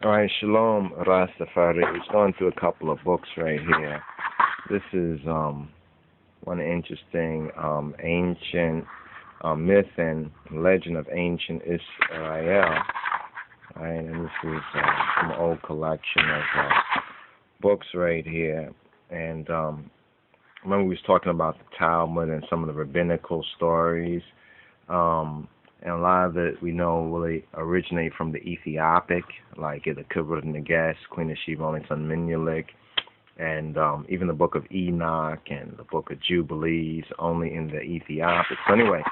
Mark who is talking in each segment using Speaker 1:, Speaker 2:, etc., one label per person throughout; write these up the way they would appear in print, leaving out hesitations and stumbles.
Speaker 1: All right, Shalom Rastafari. We're going through a couple of books right here. This is one interesting ancient myth and legend of ancient Israel. Right, and this is some old collection of books right here. And remember we was talking about the Talmud and some of the rabbinical stories. And a lot of it we know really originate from the Ethiopic, like the Kibbuth and the Gas, Queen of Sheba, only son Menelik, and even the book of Enoch and the book of Jubilees, only in the Ethiopic. So anyway,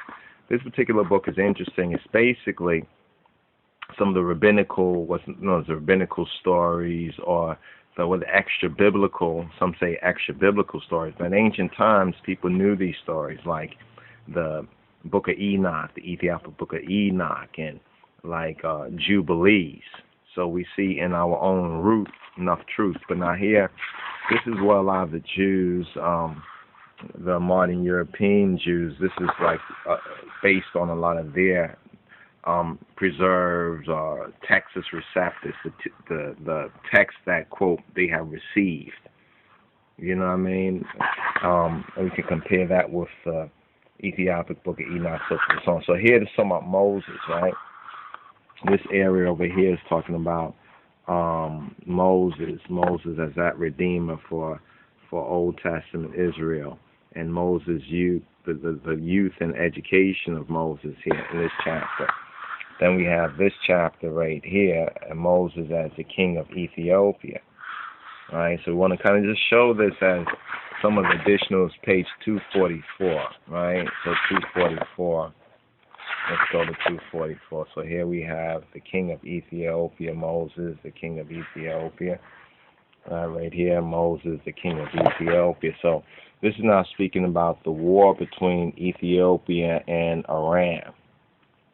Speaker 1: this particular book is interesting. It's basically some of the rabbinical, what's known as the rabbinical stories, or the extra biblical, some say extra biblical stories. But in ancient times, people knew these stories, like the Book of Enoch, the Ethiopic Book of Enoch, and like Jubilees. So we see in our own root enough truth. But now here, this is where a lot of the Jews, the modern European Jews, this is like based on a lot of their preserved Texas Receptus, the text that, quote, they have received. You know what I mean? And we can compare that with Ethiopic Book of Enoch, so forth and so on. So here to sum up Moses, right? This area over here is talking about Moses as that redeemer for Old Testament Israel, and Moses' youth, the youth and education of Moses here in this chapter. Then we have this chapter right here, and Moses as the king of Ethiopia. Right, so we want to kind of just show this as some of the additionals, page 244, right? So 244, let's go to 244. So here we have the king of Ethiopia, Moses, the king of Ethiopia. Right here, Moses, the king of Ethiopia. So this is now speaking about the war between Ethiopia and Aram,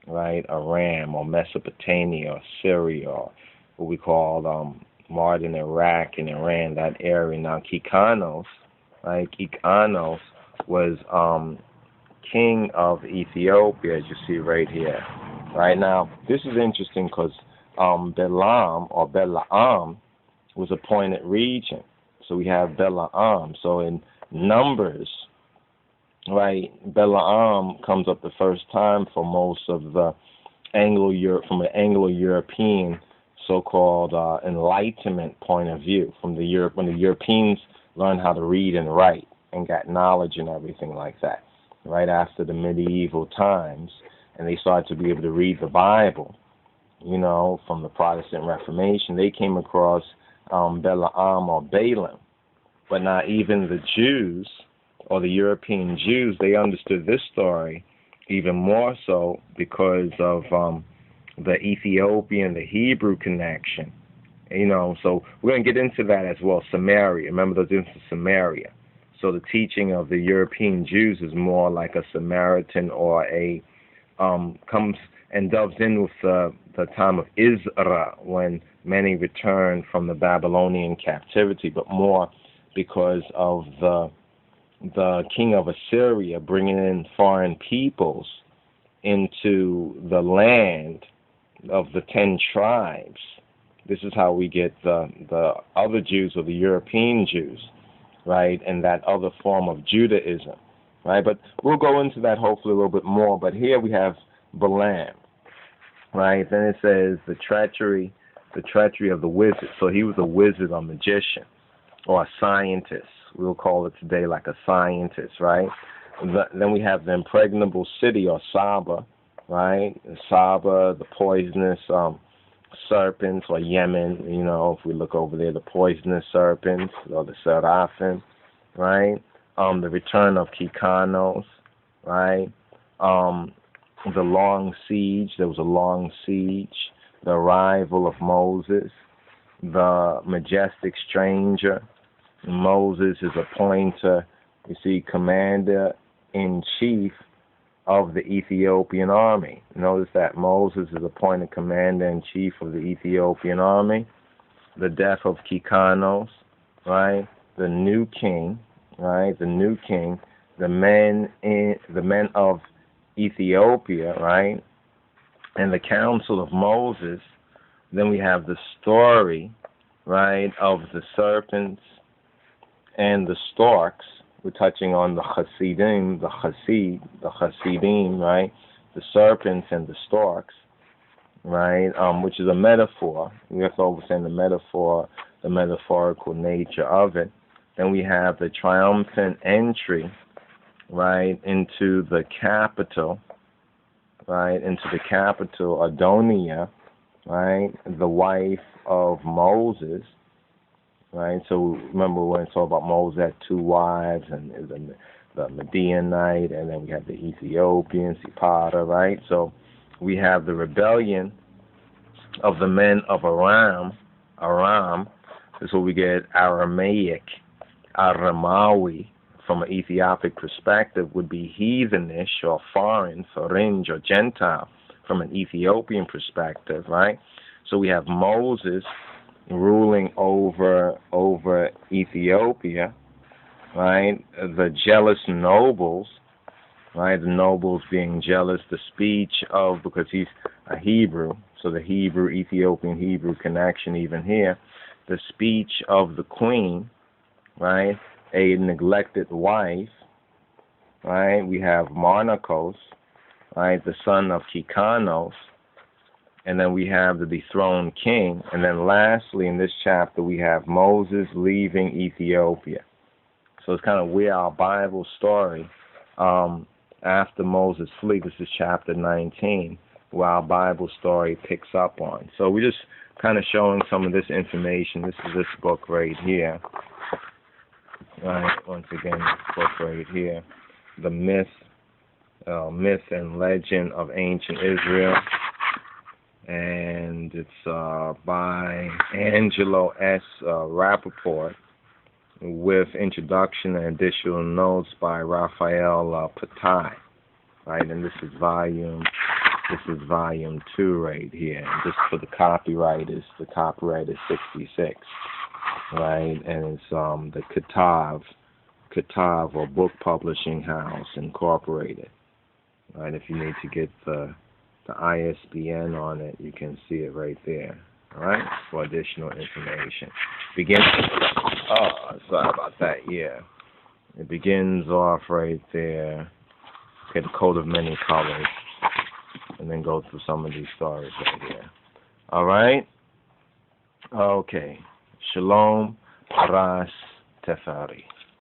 Speaker 1: right? Aram, or Mesopotamia, or Syria, or what we call modern Iraq and Iran, that area. Now, Kikanos, right? Kikanos was king of Ethiopia, as you see right here. Right now, this is interesting because Balaam or Balaam was appointed regent. So we have Balaam. So in Numbers right? Balaam comes up the first time for most of the from an Anglo-European so-called Enlightenment point of view, from the when the Europeans learned how to read and write and got knowledge and everything like that, right after the medieval times, and they started to be able to read the Bible, from the Protestant Reformation, they came across Balaam or Balaam. But not even the Jews or the European Jews, they understood this story even more so because of the Ethiopian, the Hebrew connection. So we're going to get into that as well. Samaria, remember those into Samaria. So the teaching of the European Jews is more like a Samaritan or a comes and doves in with the time of Ezra when many returned from the Babylonian captivity, but more because of the king of Assyria bringing in foreign peoples into the land of the 10 tribes. This is how we get the other Jews, or the European Jews, right, and that other form of Judaism, right? But we'll go into that hopefully a little bit more. But here we have Balaam, right? Then it says the treachery of the wizard. So he was a wizard or magician or a scientist. We'll call it today like a scientist, right? Then we have the impregnable city, or Saba, right? Saba, the poisonous serpents, or Yemen, if we look over there, the poisonous serpents, or the seraphim, right? The return of Kikanos, right? The long siege, there was a long siege, the arrival of Moses, the majestic stranger. Moses is appointed, commander-in-chief of the Ethiopian army. Notice that Moses is appointed commander-in-chief of the Ethiopian army. The death of Kikanos, right? The new king, right? The new king. The men of Ethiopia, right? And the council of Moses. Then we have the story, right, of the serpents and the storks. We're touching on the Hasidim, the Hasidim, right? The serpents and the storks, right? Which is a metaphor. We have to understand the metaphor, the metaphorical nature of it. Then we have the triumphant entry, right, into the capital, right? Into the capital, Adonia, right? The wife of Moses. Right, so remember when we talk about Moses had 2 wives, and the Midianite, and then we have the Ethiopian, Sipata, right? So we have the rebellion of the men of Aram. This is where we get Aramaic, Aramawi, from an Ethiopic perspective, would be heathenish or foreign, Feringe or Gentile, from an Ethiopian perspective, right? So we have Moses ruling over Ethiopia, right? The jealous nobles, right? The nobles being jealous, the speech of, because he's a Hebrew, so the Ethiopian Hebrew connection even here, the speech of the queen, right? A neglected wife, right? We have Monarchos, right? The son of Kikanos. And then we have the dethroned king. And then lastly, in this chapter, we have Moses leaving Ethiopia. So it's kind of where our Bible story, after Moses flee, this is chapter 19, where our Bible story picks up on. So we're just kind of showing some of this information. This is this book right here. Right, once again, this book right here. The myth and legend of ancient Israel. And it's by Angelo S. Rappaport, with introduction and additional notes by Raphael Patai, right? And this is volume 2 right here. And just for the copyright is 66, right? And it's the Katav or Book Publishing House Incorporated, right? If you need to get the ISBN on it, you can see it right there. All right, for additional information. Sorry about that. Yeah. It begins off right there. Okay, the coat of many colors. And then go through some of these stories right here. Alright? Okay. Shalom. Aras Tefari.